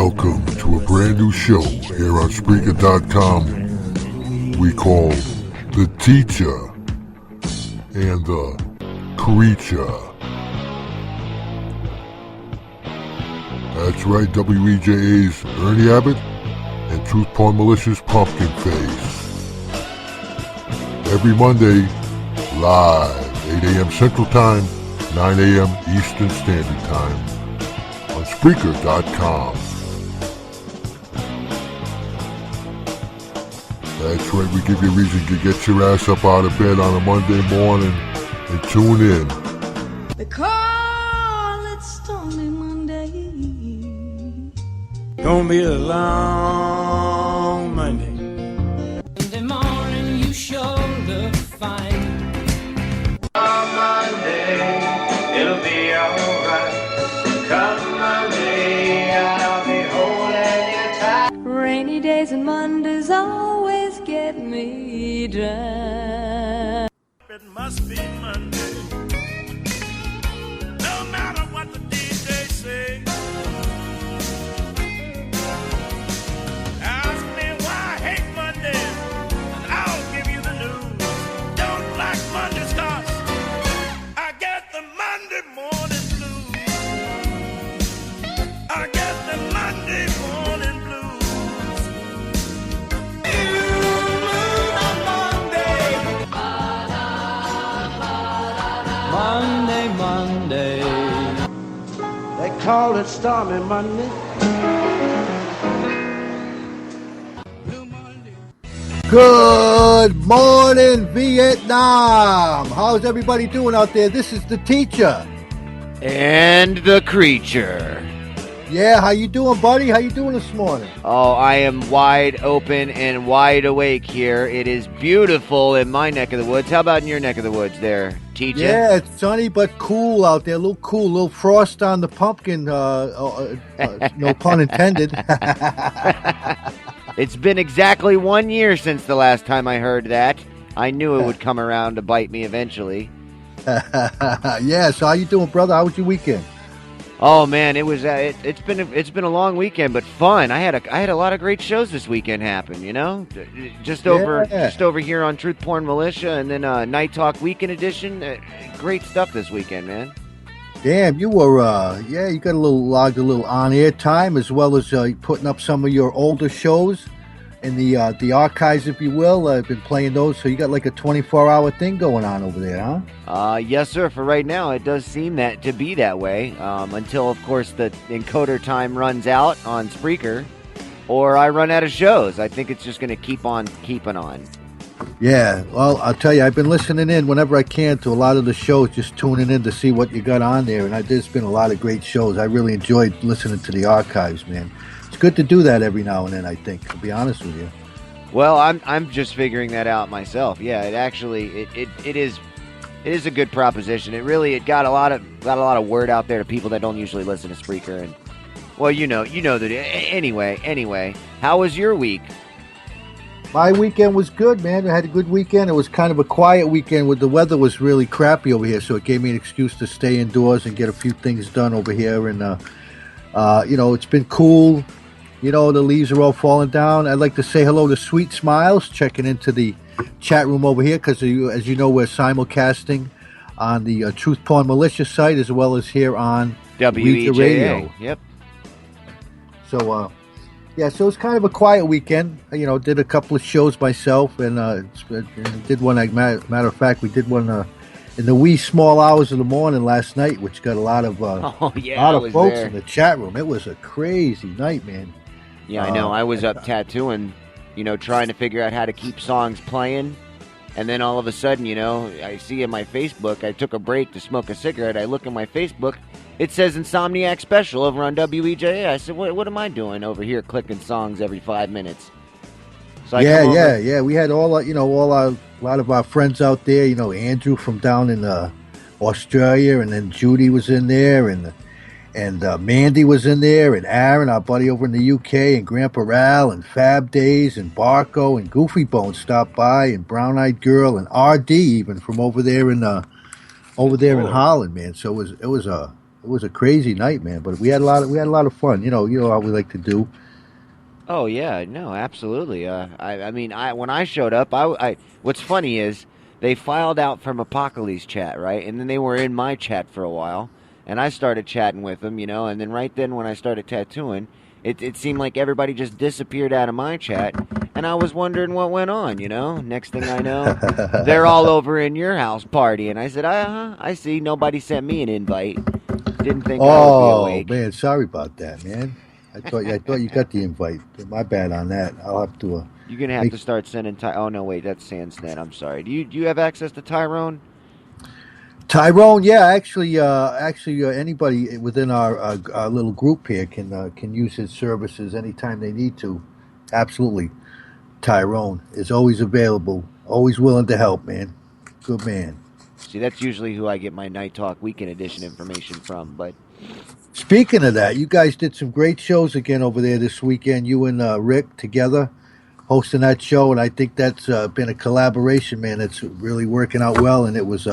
Welcome to a brand new show here on Spreaker.com we call The Teacher and the Creature. That's right, WEJA's Ernie Abbott and Truth Porn Militia's Pumpkin Face. Every Monday, live, 8 a.m. Central Time, 9 a.m. Eastern Standard Time on Spreaker.com. That's right, we give you a reason to get your ass up out of bed on a Monday morning and tune in. They call it Stormy Monday. Gonna be a long Monday. Monday morning you sure look fine. On Monday, it'll be alright. Come Monday, I'll be holding you tight. Rainy days and Mondays always get me dry. It must be Monday. No matter what the DJ say. Ask me why I hate Mondays, and I'll give you the news. Don't like Mondays 'cause I get the Monday morning blues. I get the Monday morning blues. Monday, Monday. They call it Stormy Monday. Good morning, Vietnam. How's everybody doing out there? This is the teacher. And the creature. Yeah, how you doing, buddy? How you doing this morning? Oh, I am wide open and wide awake here. It is beautiful in my neck of the woods. How about in your neck of the woods there, teacher? Yeah, it's sunny but cool out there. A little cool, a little frost on the pumpkin. No pun intended. It's been exactly 1 year since the last time I heard that. I knew it would come around to bite me eventually. Yeah, so how you doing, brother? How was your weekend? Oh man, it was it's been a long weekend, but fun. I had a lot of great shows this weekend happen. You know, just over here on Truth Porn Militia, and then Night Talk Weekend Edition. Great stuff this weekend, man. Damn, you were you got logged a little on air time as well as putting up some of your older shows in the archives, if you will. I've been playing those, so you got like a 24-hour thing going on over there, huh? Yes, sir. For right now, it does seem that to be that way. Until, of course, the encoder time runs out on Spreaker, or I run out of shows. I think it's just going to keep on keeping on. Yeah, well, I'll tell you, I've been listening in whenever I can to a lot of the shows, just tuning in to see what you got on there, and there's been a lot of great shows. I really enjoyed listening to the archives, man. It's good to do that every now and then, I think, to be honest with you. Well, I'm just figuring that out myself. Yeah, it actually it is a good proposition. It got a lot of word out there to people that don't usually listen to Spreaker, and well, you know that. Anyway, how was your week? My weekend was good, man. I had a good weekend. It was kind of a quiet weekend where the weather was really crappy over here, so it gave me an excuse to stay indoors and get a few things done over here. And it's been cool. You know, the leaves are all falling down. I'd like to say hello to Sweet Smiles, checking into the chat room over here, because as you know, we're simulcasting on the Truth Porn Militia site as well as here on WEJA Radio. Yep. So, so it's kind of a quiet weekend. You know, did a couple of shows myself, and did one. Matter of fact, we did one in the wee small hours of the morning last night, which got a lot of folks in the chat room. It was a crazy night, man. Yeah, I know. I was up tattooing, trying to figure out how to keep songs playing. And then all of a sudden, I see in my Facebook, I took a break to smoke a cigarette. I look at my Facebook. It says Insomniac Special over on WEJA. I said, what am I doing over here clicking songs every 5 minutes? So we had a lot of our friends out there. Andrew from down in Australia, and then Judy was in there, and Mandy was in there, and Aaron, our buddy over in the UK, and Grandpa Ral, and Fab Days, and Barco, and Goofy Bones stopped by, and Brown Eyed Girl, and RD even from over there in Holland, man. So it was a It was a crazy night, man. But we had a lot of fun. You know how we like to do. Oh yeah, no, absolutely. I mean, when I showed up, what's funny is they filed out from Apocalypse chat, right, and then they were in my chat for a while, and I started chatting with them, and then right then when I started tattooing, it seemed like everybody just disappeared out of my chat, and I was wondering what went on, Next thing I know, they're all over in your house partying. I said, I see. Nobody sent me an invite. Didn't think I would be Oh awake. man, sorry about that, man. I thought you got the invite. My bad on that. I'll have to. You're gonna have to start sending. Oh no, wait, that's Sansnet. I'm sorry. Do you have access to Tyrone? Tyrone, yeah, actually, anybody within our little group here can use his services anytime they need to. Absolutely, Tyrone is always available, always willing to help, man. Good man. See, that's usually who I get my Night Talk Weekend Edition information from. But Speaking of that, you guys did some great shows again over there this weekend. You and Rick together hosting that show, and I think that's been a collaboration, man. That's really working out well, and it was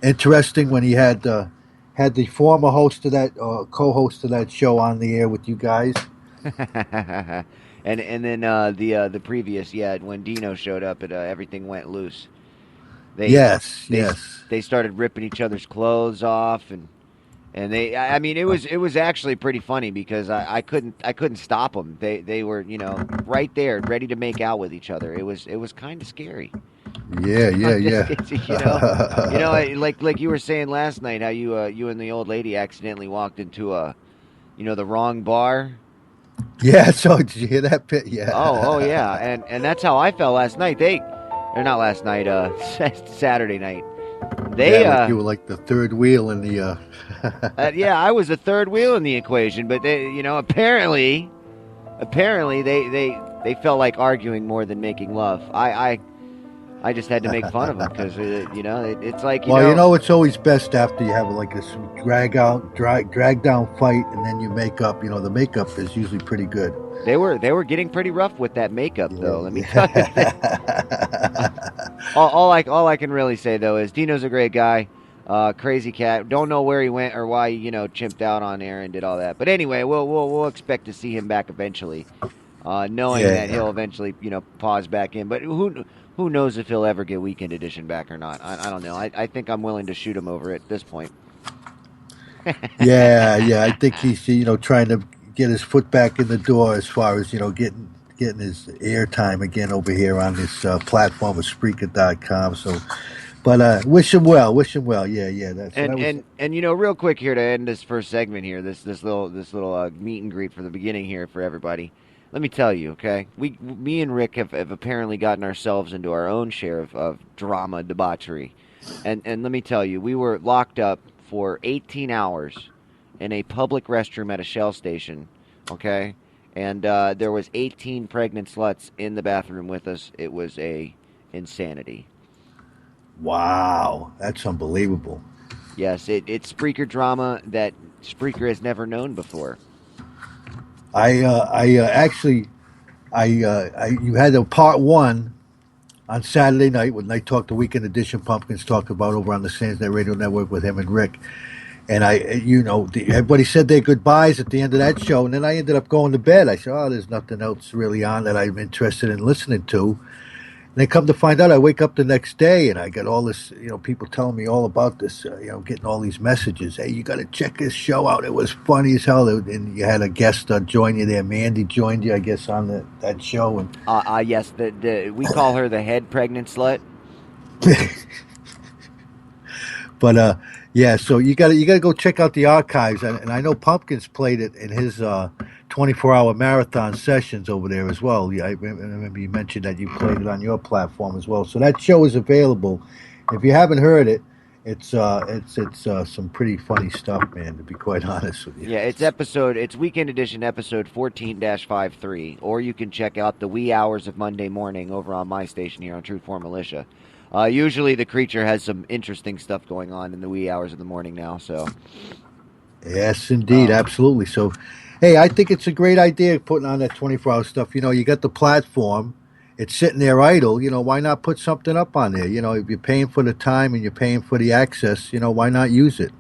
interesting when he had the former host of that co-host of that show on the air with you guys. and then the previous, yeah, when Dino showed up, everything went loose. They started ripping each other's clothes off, and I mean, it was actually pretty funny because I couldn't stop them. They were right there, ready to make out with each other. It was kind of scary. Yeah. Like you were saying last night, how you and the old lady accidentally walked into the wrong bar. Yeah. So did you hear that bit? Yeah. Oh yeah, and that's how I felt last night. Or not last night, Saturday night. Like you were like the third wheel in the. Yeah, I was the third wheel in the equation, but they, apparently they felt like arguing more than making love. I just had to make fun of them because it's like it's always best after you have like a drag down fight and then you make up. The makeup is usually pretty good. They were getting pretty rough with that makeup, though. Let me tell you. all I can really say though is Dino's a great guy, crazy cat. Don't know where he went or why chimped out on air and did all that. But anyway, we'll expect to see him back eventually, knowing that he'll eventually pause back in. But who knows if he'll ever get Weekend Edition back or not? I don't know. I think I'm willing to shoot him over at this point. Yeah. I think he's trying to get his foot back in the door as far as getting his airtime again over here on this platform of Spreaker.com. So, but wish him well. Yeah. And real quick here to end this first segment here, this little meet and greet for the beginning here for everybody. Let me tell you, okay? Me and Rick have apparently gotten ourselves into our own share of drama debauchery, and let me tell you, we were locked up for 18 hours in a public restroom at a Shell station, okay? And there was 18 pregnant sluts in the bathroom with us. It was a insanity. Wow, that's unbelievable. Yes, it's Spreaker drama that Spreaker has never known before. You had a part one on Saturday night when I talked the Weekend Edition Pumpkins talked about over on the Sansnet Radio Network with him and Rick. And everybody said their goodbyes at the end of that show, and then I ended up going to bed. I said, there's nothing else really on that I'm interested in listening to. And then come to find out, I wake up the next day, and I got all this, people telling me all about this, getting all these messages. Hey, you got to check this show out. It was funny as hell. And you had a guest join you there. Mandy joined you, I guess, on that show. And yes, we call her the head pregnant slut. But yeah, so you got to go check out the archives, and I know Pumpkins played it in his 24-hour marathon sessions over there as well. Yeah, I remember you mentioned that you played it on your platform as well. So that show is available. If you haven't heard it, it's some pretty funny stuff, man. To be quite honest with you. Yeah, it's Weekend Edition episode 14-53, or you can check out the wee hours of Monday morning over on my station here on True Form Militia. Usually the creature has some interesting stuff going on in the wee hours of the morning now. So, yes, indeed, absolutely. So, hey, I think it's a great idea putting on that 24-hour stuff. You got the platform; it's sitting there idle. Why not put something up on there? If you're paying for the time and you're paying for the access, why not use it?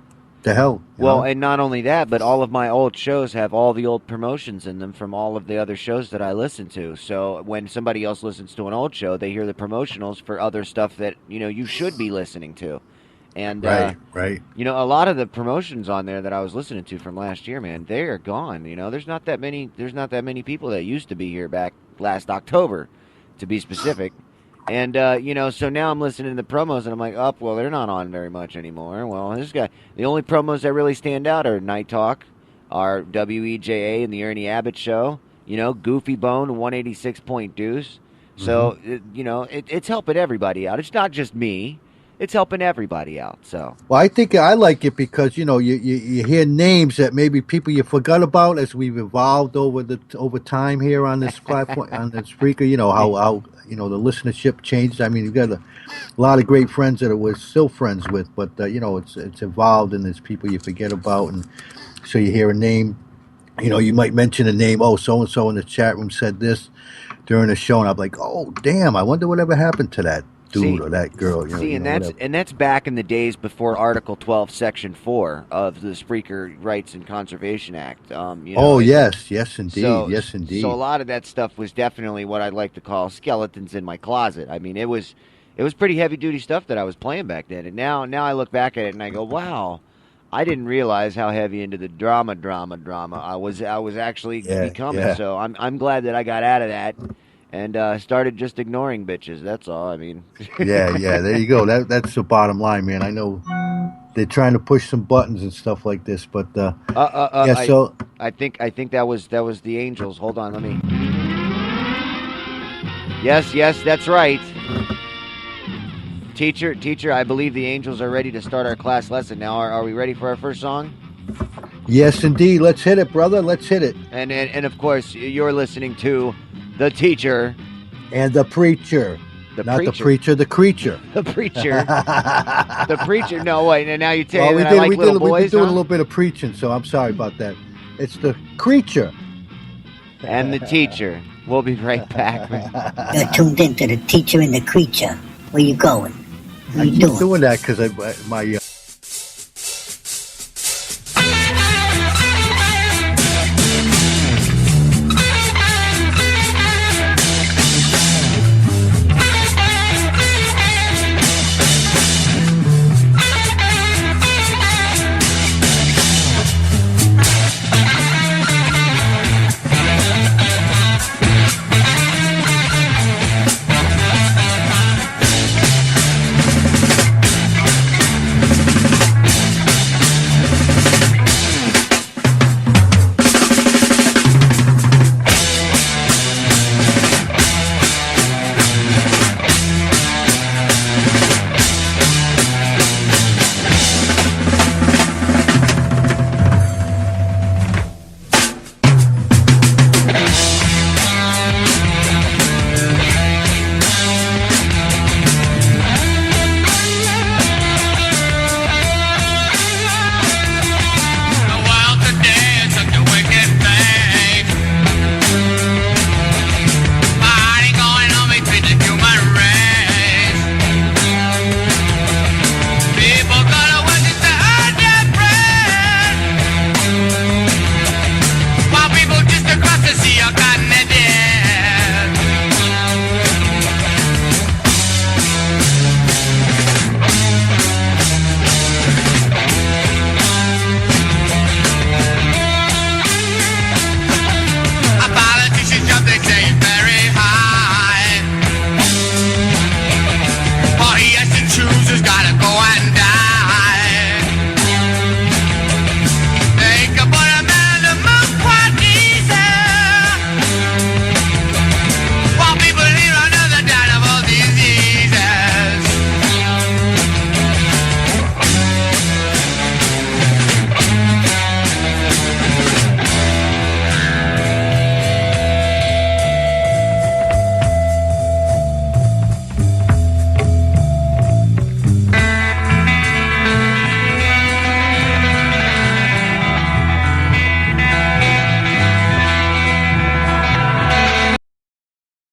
the hell? Well, and not only that, but all of my old shows have all the old promotions in them from all of the other shows that I listen to. So when somebody else listens to an old show, they hear the promotionals for other stuff that, you should be listening to. And, right. a lot of the promotions on there that I was listening to from last year, man, they are gone. There's not that many people that used to be here back last October, to be specific. And, so now I'm listening to the promos, and I'm like, well, they're not on very much anymore. Well, the only promos that really stand out are Night Talk, our WEJA and the Ernie Abbott show, Goofy Bone, 186 Point Deuce. So, it's helping everybody out. It's not just me. It's helping everybody out. So, well, I think I like it because you hear names that maybe people you forgot about as we've evolved over time here on this platform on the Spreaker. How the listenership changed. I mean, you've got a lot of great friends that we're still friends with, but it's evolved and there's people you forget about, and so you hear a name. You might mention a name. Oh, so and so in the chat room said this during the show, and I'm like, oh, damn! I wonder whatever happened to that dude or that girl. And that's back in the days before Article 12, Section 4 of the Spreaker Rights and Conservation Act. Yes, indeed. So a lot of that stuff was definitely what I'd like to call skeletons in my closet. I mean, it was pretty heavy duty stuff that I was playing back then, and now I look back at it and I go, wow, I didn't realize how heavy into the drama I was actually becoming. Yeah. So I'm glad that I got out of that. And started just ignoring bitches. That's all. I mean. yeah. There you go. That's the bottom line, man. I know they're trying to push some buttons and stuff like this, but So I think that was the Angels. Hold on, let me. Yes, that's right. Teacher, I believe the Angels are ready to start our class lesson now. Are we ready for our first song? Yes, indeed. Let's hit it, brother. Let's hit it. And of course, you're listening to the teacher and the preacher. Not preacher. The preacher, the creature. The preacher. The preacher. No, wait. And now you're telling me we that I like little boys, we've been doing huh? a little bit of preaching, so I'm sorry about that. It's the creature. And the teacher. We'll be right back. You're tuned into the teacher and the creature. Where you going? What I you keep doing? doing that because my